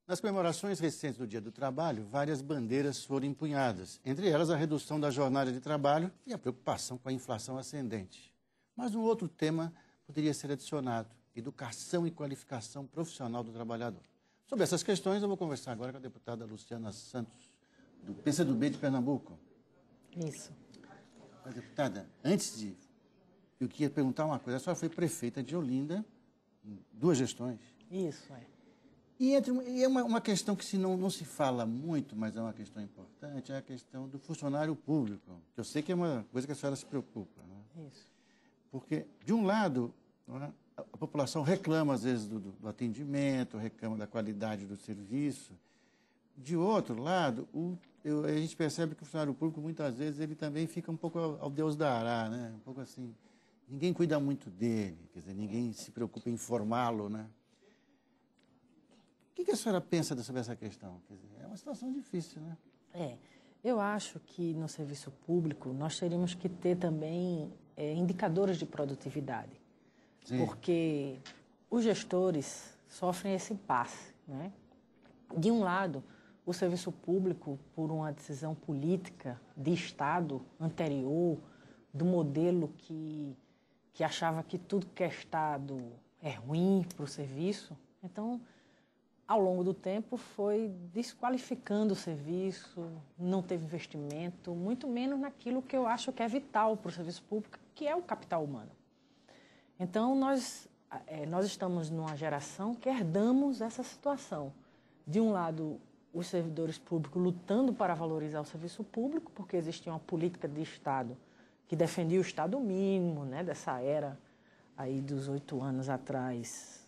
Nas comemorações recentes do Dia do Trabalho, várias bandeiras foram empunhadas, entre elas a redução da jornada de trabalho e a preocupação com a inflação ascendente. Mas um outro tema poderia ser adicionado: educação e qualificação profissional do trabalhador. Sobre essas questões, eu vou conversar agora com a deputada Luciana Santos, do PCdoB de Pernambuco. Isso. Deputada, eu queria perguntar uma coisa. A senhora foi prefeita de Olinda em 2 gestões. Isso, é. E é uma questão que não se fala muito, mas é uma questão importante, é a questão do funcionário público, que eu sei que é uma coisa que a senhora se preocupa. Né? Isso. Porque, de um lado, né, a população reclama, às vezes, do atendimento, reclama da qualidade do serviço. De outro lado, a gente percebe que o funcionário público, muitas vezes, ele também fica um pouco ao Deus dará, né? Um pouco assim, ninguém cuida muito dele, quer dizer, ninguém se preocupa em formá-lo, né? O que a senhora pensa sobre essa questão? Quer dizer, é uma situação difícil, né? Eu acho que no serviço público nós teríamos que ter também indicadores de produtividade. Sim. Porque os gestores sofrem esse impasse, né? De um lado, o serviço público, por uma decisão política de Estado anterior, do modelo que achava que tudo que é Estado é ruim para o serviço, então, ao longo do tempo, foi desqualificando o serviço, não teve investimento, muito menos naquilo que eu acho que é vital para o serviço público, que é o capital humano. Então, nós estamos numa geração que herdamos essa situação. De um lado, os servidores públicos lutando para valorizar o serviço público, porque existia uma política de Estado que defendia o Estado mínimo, né, dessa era aí dos 8 anos atrás,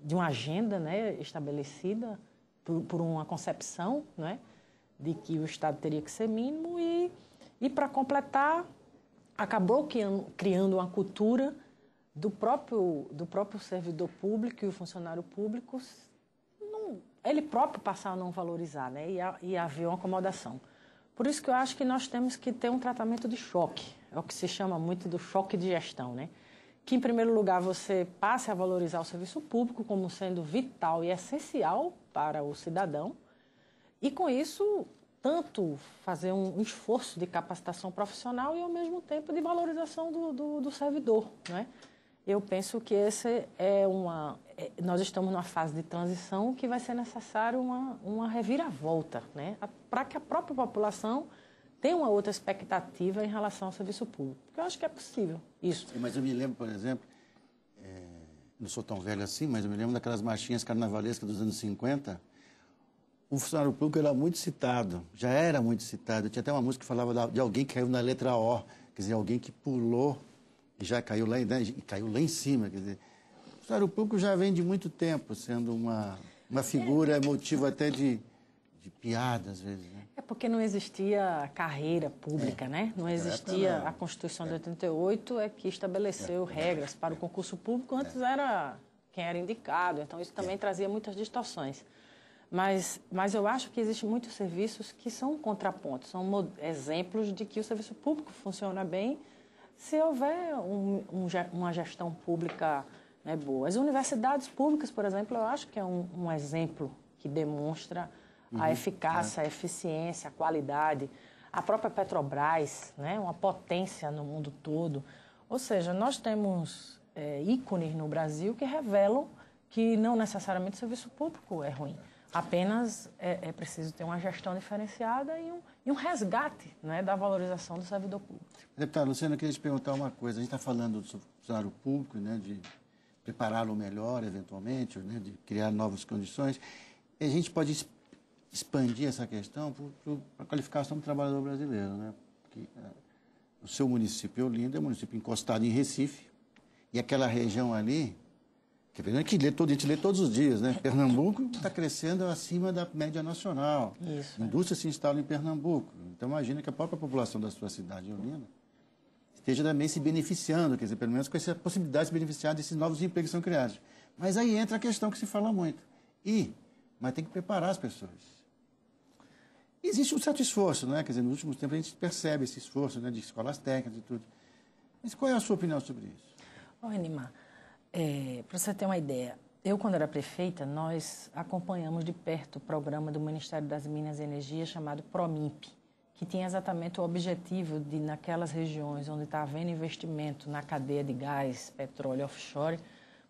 de uma agenda, né, estabelecida por uma concepção, né, de que o Estado teria que ser mínimo e para completar, acabou criando uma cultura do próprio servidor público e o funcionário público, ele próprio passar a não valorizar, né, e haver uma acomodação. Por isso que eu acho que nós temos que ter um tratamento de choque, é o que se chama muito do choque de gestão, né? Que, em primeiro lugar, você passe a valorizar o serviço público como sendo vital e essencial para o cidadão e, com isso, tanto fazer um esforço de capacitação profissional e, ao mesmo tempo, de valorização do servidor, né? Eu penso que nós estamos numa fase de transição que vai ser necessário uma reviravolta, né? Para que a própria população tenha uma outra expectativa em relação ao serviço público. Porque eu acho que é possível isso. Mas eu me lembro, por exemplo, não sou tão velho assim, mas eu me lembro daquelas marchinhas carnavalescas dos anos 50. O funcionário público era muito citado, já era muito citado. Tinha até uma música que falava de alguém que caiu na letra O, quer dizer, alguém que pulou e já caiu lá, né, e caiu lá em cima. Quer dizer, o funcionário público já vem de muito tempo sendo uma figura motivo até de piada, às vezes, né? É porque não existia carreira pública, né? Não existia... A Constituição de 88 é que estabeleceu regras para o concurso público. Antes era quem era indicado, então isso também trazia muitas distorções. Mas eu acho que existem muitos serviços que são contrapontos, são exemplos de que o serviço público funciona bem se houver uma gestão pública, né, boa. As universidades públicas, por exemplo, eu acho que é um exemplo que demonstra a eficácia, a eficiência, a qualidade. A própria Petrobras, né, uma potência no mundo todo. Ou seja, nós temos ícones no Brasil que revelam que não necessariamente o serviço público é ruim. Apenas é preciso ter uma gestão diferenciada e um resgate, né, da valorização do servidor público. Deputada Luciana, eu queria te perguntar uma coisa. A gente está falando do funcionário público, né, de prepará-lo melhor, eventualmente, né, de criar novas condições. E a gente pode expandir essa questão para a qualificação do trabalhador brasileiro, né? Porque o seu município, Olinda, é um município encostado em Recife, e aquela região ali, que a gente lê todos os dias, né? Pernambuco está crescendo acima da média nacional. Isso. A indústria se instala em Pernambuco. Então, imagina que a própria população da sua cidade, Olinda, esteja também se beneficiando, quer dizer, pelo menos com essa possibilidade de se beneficiar desses novos empregos que são criados. Mas aí entra a questão que se fala muito. Mas tem que preparar as pessoas. Existe um certo esforço, né? Quer dizer, nos últimos tempos a gente percebe esse esforço, né, de escolas técnicas e tudo. Mas qual é a sua opinião sobre isso? Enimar, para você ter uma ideia, Eu, quando era prefeita, nós acompanhamos de perto o programa do Ministério das Minas e Energia chamado PROMIMP, que tinha exatamente o objetivo de, naquelas regiões onde está havendo investimento na cadeia de gás, petróleo offshore,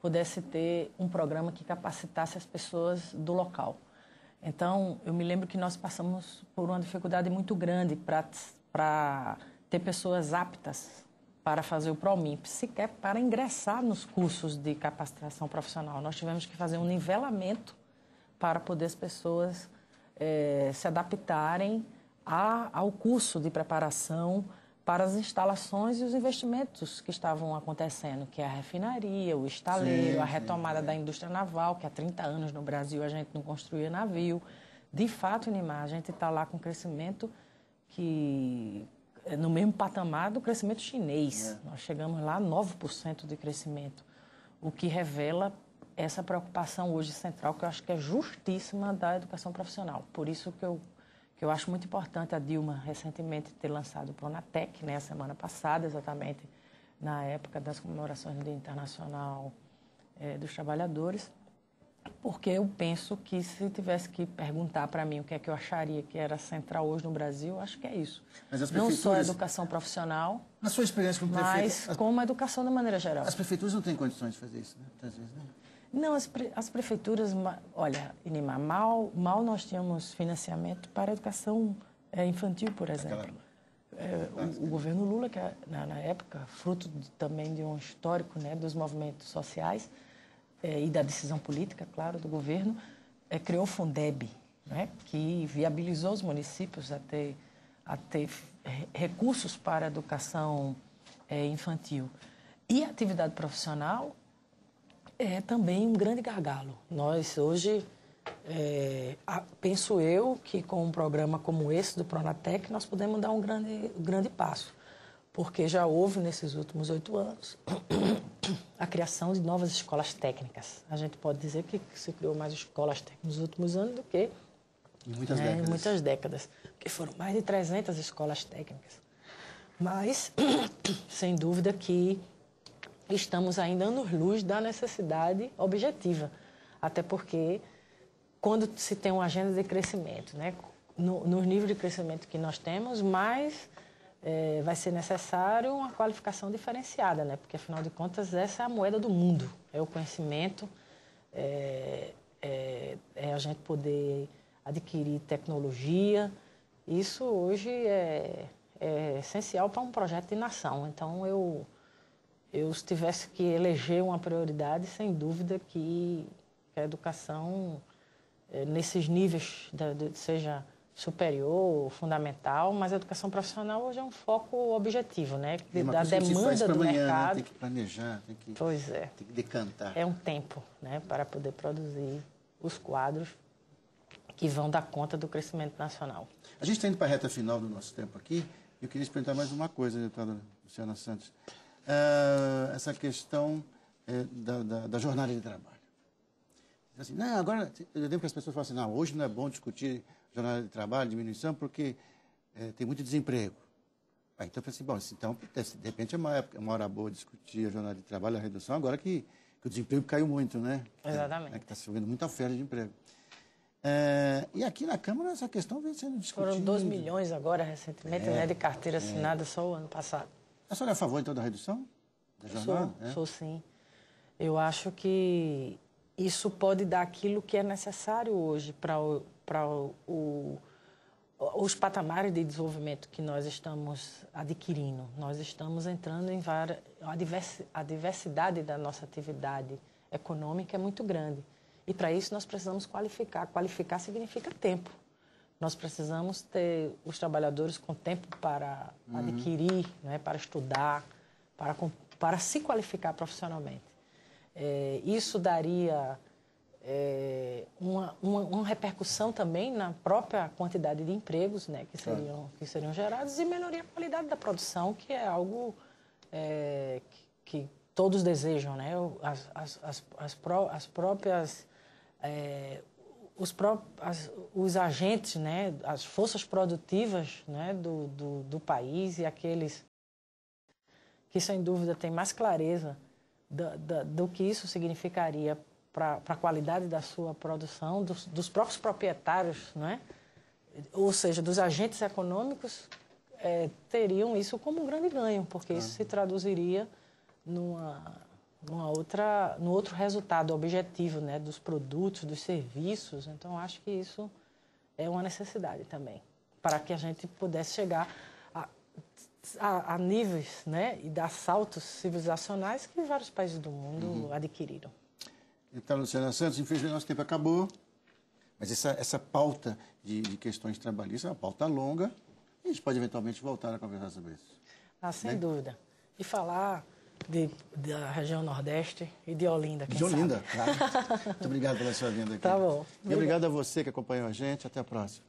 pudesse ter um programa que capacitasse as pessoas do local. Então, eu me lembro que nós passamos por uma dificuldade muito grande para ter pessoas aptas para fazer o PROMIMP, sequer para ingressar nos cursos de capacitação profissional. Nós tivemos que fazer um nivelamento para poder as pessoas se adaptarem ao curso de preparação para as instalações e os investimentos que estavam acontecendo, que é a refinaria, o estaleiro, a retomada da indústria naval, que há 30 anos no Brasil a gente não construía navio. De fato, Inimar, a gente está lá com crescimento que no mesmo patamar do crescimento chinês. Nós chegamos lá a 9% de crescimento, o que revela essa preocupação hoje central, que eu acho que é justíssima, da educação profissional. Por isso que eu acho muito importante a Dilma recentemente ter lançado o Pronatec, né, a semana passada, exatamente na época das comemorações do Dia Internacional dos Trabalhadores, porque eu penso que se tivesse que perguntar para mim o que é que eu acharia que era central hoje no Brasil, acho que é isso. Mas não só a educação profissional, na sua experiência como prefeita, mas como a educação de maneira geral. As prefeituras não têm condições de fazer isso, né? Muitas vezes, né? Não, as prefeituras, olha, Inimar, mal nós tínhamos financiamento para a educação infantil, por exemplo. O governo Lula, que na época, fruto também de um histórico, né, dos movimentos sociais, e da decisão política, claro, do governo, criou o Fundeb, né, que viabilizou os municípios a ter recursos para a educação infantil. E a atividade profissional é também um grande gargalo. Nós, hoje, penso eu que com um programa como esse do Pronatec, nós podemos dar um grande passo, porque já houve, nesses últimos 8 anos, a criação de novas escolas técnicas. A gente pode dizer que se criou mais escolas técnicas nos últimos anos do que em muitas décadas, porque foram mais de 300 escolas técnicas. Mas, sem dúvida que estamos ainda anos-luz da necessidade objetiva, até porque quando se tem uma agenda de crescimento, né, no nível de crescimento que nós temos, mais vai ser necessário uma qualificação diferenciada, né? Porque, afinal de contas, essa é a moeda do mundo. É o conhecimento, a gente poder adquirir tecnologia. Isso, hoje, é essencial para um projeto de nação. Então, eu se tivesse que eleger uma prioridade, sem dúvida que a educação, nesses níveis, seja superior, fundamental, mas a educação profissional hoje é um foco objetivo, né? Da demanda do mercado. Né? Tem que planejar, tem que decantar. É um tempo, né, para poder produzir os quadros que vão dar conta do crescimento nacional. A gente está indo para a reta final do nosso tempo aqui. Eu queria te perguntar mais uma coisa, deputada Luciana Santos. Essa questão da jornada de trabalho. Assim, não, agora, eu lembro que as pessoas falam assim, não, hoje não é bom discutir jornada de trabalho, diminuição, porque tem muito desemprego. Então, eu falei assim, bom, então, de repente é uma hora boa discutir a jornada de trabalho, a redução, agora que o desemprego caiu muito, né? Exatamente. Que está chovendo muita oferta de emprego. E aqui na Câmara essa questão vem sendo discutida. Foram 2 milhões agora, recentemente, né, de carteira assinada só o ano passado. A senhora é a favor, então, da redução da jornada? Sou sim. Eu acho que isso pode dar aquilo que é necessário hoje para os patamares de desenvolvimento que nós estamos adquirindo. Nós estamos entrando em várias... A diversidade da nossa atividade econômica é muito grande. E, para isso, nós precisamos qualificar. Qualificar significa tempo. Nós precisamos ter os trabalhadores com tempo para adquirir, né, para estudar, para se qualificar profissionalmente. Isso daria uma repercussão também na própria quantidade de empregos, né, que seriam gerados, e melhoria a qualidade da produção, que é algo que todos desejam, né? As próprias... os agentes, né, as forças produtivas, né, do país, e aqueles que, sem dúvida, têm mais clareza do que isso significaria para a qualidade da sua produção, dos próprios proprietários, não é? Ou seja, dos agentes econômicos, teriam isso como um grande ganho, porque isso se traduziria no outro resultado objetivo, né, dos produtos, dos serviços. Então, acho que isso é uma necessidade também, para que a gente pudesse chegar a níveis, né, e dar saltos civilizacionais que vários países do mundo adquiriram. Então, Luciana Santos, infelizmente nosso tempo acabou, mas essa pauta de questões trabalhistas é uma pauta longa e a gente pode eventualmente voltar a conversar sobre isso. Sem dúvida. E falar da região Nordeste e de Olinda, quem sabe. De Olinda, claro. Muito obrigado pela sua vinda aqui. Tá bom. E obrigado a você que acompanhou a gente. Até a próxima.